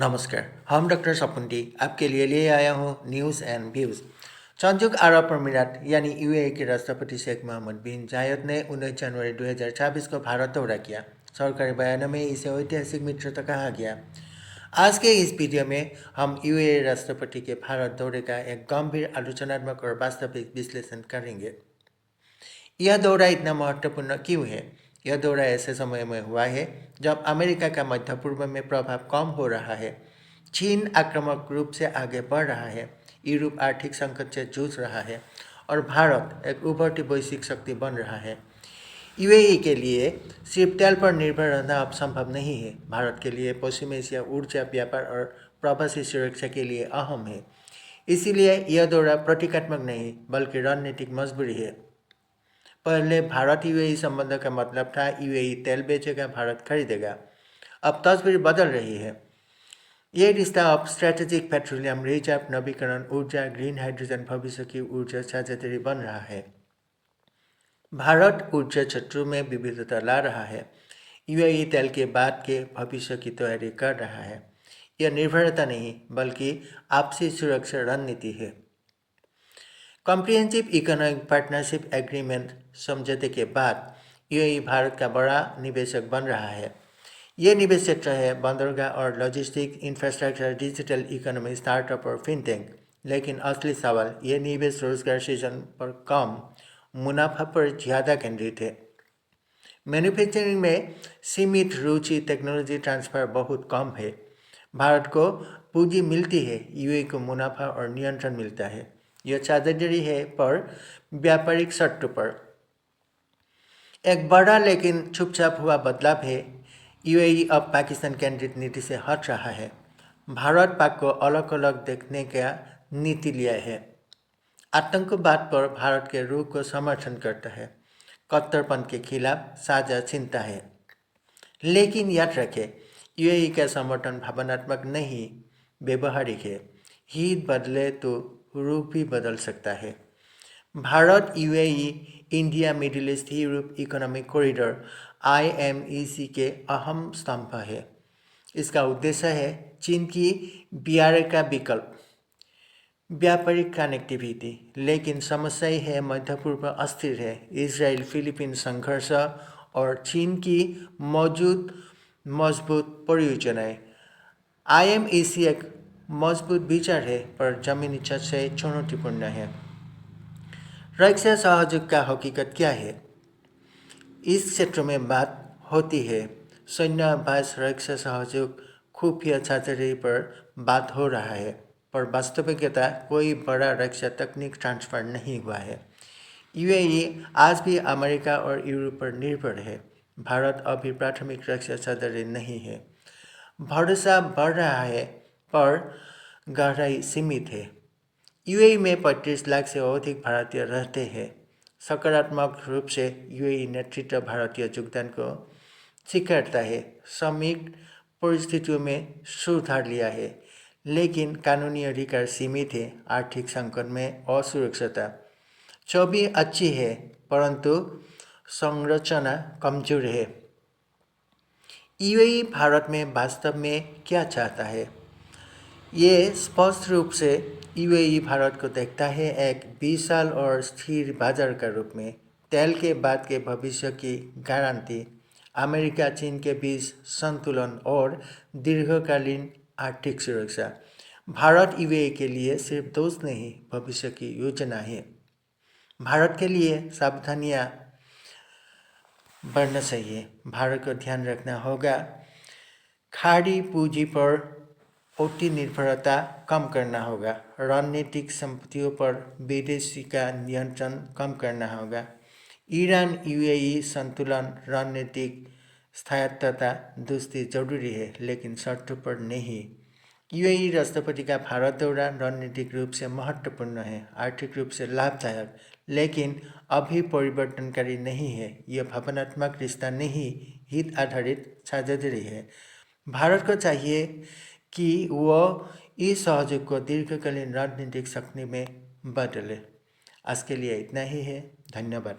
नमस्कार, हम डॉक्टर सपुंटी आपके लिए आया हूँ न्यूज़ एंड व्यूज़। संयुक्त अरब अमीरात यानी यूएई के राष्ट्रपति शेख मोहम्मद बिन जायद ने 19 जनवरी 2024 को भारत दौरा किया। सरकारी बयान में इसे ऐतिहासिक मित्रता कहा गया। आज के इस वीडियो में हम यूएई राष्ट्रपति के भारत दौरे का एक गंभीर आलोचनात्मक और वास्तविक विश्लेषण करेंगे। यह दौरा इतना महत्वपूर्ण क्यों है? यह दौरा ऐसे समय में हुआ है जब अमेरिका का मध्य पूर्व में प्रभाव कम हो रहा है, चीन आक्रामक रूप से आगे बढ़ रहा है, यूरोप आर्थिक संकट से जूझ रहा है और भारत एक उभरती वैश्विक शक्ति बन रहा है। यूएई के लिए सिर्फ तेल पर निर्भर रहना अब संभव नहीं है। भारत के लिए पश्चिम एशिया ऊर्जा, व्यापार और प्रवासी सुरक्षा के लिए अहम है। इसीलिए यह दौरा प्रतीकात्मक नहीं बल्कि रणनीतिक मजबूरी है। पहले भारत यूएई संबंध का मतलब था यूएई तेल बेचेगा, भारत खरीदेगा। अब तस्वीर बदल रही है। ये रिश्ता अब स्ट्रेटेजिक पेट्रोलियम रिजर्व, नवीकरण ऊर्जा, ग्रीन हाइड्रोजन, भविष्य की ऊर्जा साझेदारी बन रहा है। भारत ऊर्जा क्षेत्रों में विविधता ला रहा है। यूएई तेल के बाद के भविष्य की तैयारी कर रहा है। यह निर्भरता नहीं बल्कि आपसी सुरक्षा रणनीति है। कॉम्प्रिहेंसिव इकोनॉमिक पार्टनरशिप एग्रीमेंट समझौते के बाद यूएई भारत का बड़ा निवेशक बन रहा है। ये निवेश क्षेत्र है बंदरगाह और logistic, infrastructure, digital economy, startup और फिनटेक। लेकिन असली सवाल ये निवेश रोजगार सृजन पर कम, मुनाफा पर ज़्यादा केंद्रित है। मैन्युफैक्चरिंग में सीमित रुचि, टेक्नोलॉजी ट्रांसफर बहुत कम है। भारत को पूंजी मिलती है, यूएई को मुनाफा और नियंत्रण मिलता है। यह साझेदारी है पर व्यापारिक शर्तों पर। एक बड़ा लेकिन चुपचाप हुआ बदलाव है। यूएई अब पाकिस्तान केंद्रित नीति से हट रहा है। भारत पाक को अलग अलग देखने का नीति लिया है। आतंकवाद पर भारत के रुख को समर्थन करता है। कट्टरपंथ के खिलाफ साझा चिंता है। लेकिन याद रखें, यूएई का समर्थन भावनात्मक नहीं, व्यवहारिक है। हित बदले तो रुख भी बदल सकता है। Bharat UAE India middle east Europe economic corridor IMEC के अहम स्तंभ है। इसका उद्देश्य है चीन की बिहार का विकल्प, व्यापारिक कनेक्टिविटी। लेकिन समस्या है मध्य पूर्व अस्थिर है। इसराइल फिलीपीन संघर्ष और चीन की मजबूत परियोजनाएं। IMEC एक मजबूत विचार है पर जमीनी छत से चुनौतीपूर्ण है। रक्षा सहयोग का हकीकत क्या है? इस क्षेत्र में बात होती है सैन्य अभ्यास, रक्षा सहयोग, खुफिया साझेदारी पर बात हो रहा है, पर वास्तविकता कोई बड़ा रक्षा तकनीक ट्रांसफर नहीं हुआ है। यूएई आज भी अमेरिका और यूरोप पर निर्भर है। भारत अभी प्राथमिक रक्षा साझेदारी नहीं है। भरोसा बढ़ रहा है पर गहराई सीमित है। यूएई में 35 लाख से अधिक भारतीय रहते हैं। सकारात्मक रूप से यूएई नेतृत्व भारतीय योगदान को स्वीकारता है। श्रमिक परिस्थितियों में सुधार लिया है, लेकिन कानूनी अधिकार सीमित है। आर्थिक संकट में असुरक्षता। छवि अच्छी है परंतु संरचना कमजोर है। यूएई भारत में वास्तव में क्या चाहता है? ये स्पष्ट रूप से यूएई भारत को देखता है एक विशाल और स्थिर बाजार के रूप में। तेल के बाद के भविष्य की गारंटी, अमेरिका चीन के बीच संतुलन और दीर्घकालीन आर्थिक सुरक्षा। भारत यूएई के लिए सिर्फ दोस्त नहीं, भविष्य की योजना है। भारत के लिए सावधानियां बढ़ना चाहिए। भारत को ध्यान रखना होगा खाड़ी पूंजी पर अति निर्भरता कम करना होगा। रणनीतिक संपत्तियों पर विदेशी का नियंत्रण कम करना होगा। ईरान यूएई संतुलन, रणनीतिक स्थायित्वता दोस्ती जरूरी है, लेकिन शर्तों पर नहीं। यूएई राष्ट्रपति का भारत दौरा रणनीतिक रूप से महत्वपूर्ण है, आर्थिक रूप से लाभदायक, लेकिन अभी परिवर्तनकारी नहीं है। यह भावनात्मक रिश्ता नहीं, हित आधारित साझेदारी है। भारत को चाहिए कि वह इस सहयोग को दीर्घकालीन राजनीतिक शक्ति में बदले। आज के लिए इतना ही है। धन्यवाद।